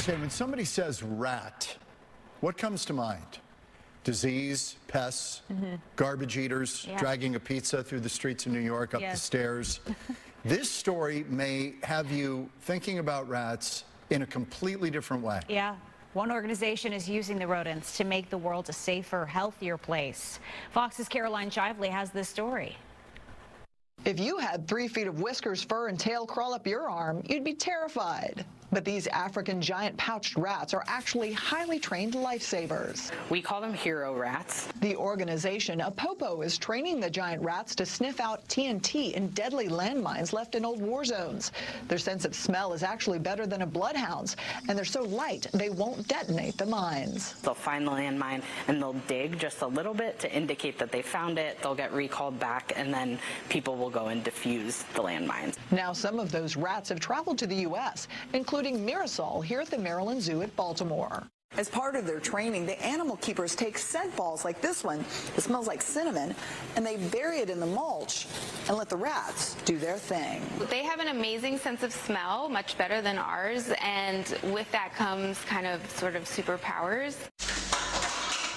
Okay, when somebody says rat, what comes to mind? Disease, pests, garbage eaters, dragging a pizza through the streets of New York, up the stairs. This story may have you thinking about rats in a completely different way. Yeah. One organization is using the rodents to make the world a safer, healthier place. Fox's Caroline Shively has this story. If you had 3 feet of whiskers, fur, and tail crawl up your arm, you'd be terrified. But these African giant pouched rats are actually highly trained lifesavers. We call them hero rats. The organization, Apopo, is training the giant rats to sniff out TNT and deadly landmines left in old war zones. Their sense of smell is actually better than a bloodhound's, and they're so light they won't detonate the mines. They'll find the landmine and they'll dig just a little bit to indicate that they found it. They'll get recalled back, and then people will go and defuse the landmines. Now some of those rats have traveled to the U.S., including Mirasol here at the Maryland Zoo at Baltimore. As part of their training, the animal keepers take scent balls like this one, it smells like cinnamon, and they bury it in the mulch and let the rats do their thing. They have an amazing sense of smell, much better than ours, and with that comes kind of sort of superpowers.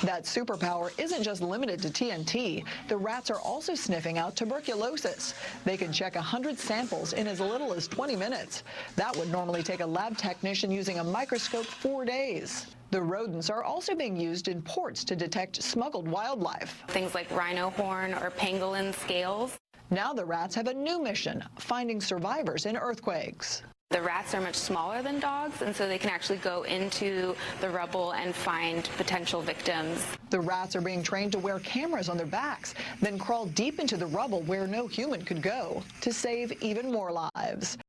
That superpower isn't just limited to TNT. The rats are also sniffing out tuberculosis. They can check 100 samples in as little as 20 minutes. That would normally take a lab technician using a microscope 4 days. The rodents are also being used in ports to detect smuggled wildlife. Things like rhino horn or pangolin scales. Now the rats have a new mission, finding survivors in earthquakes. The rats are much smaller than dogs, and so they can actually go into the rubble and find potential victims. The rats are being trained to wear cameras on their backs, then crawl deep into the rubble where no human could go to save even more lives.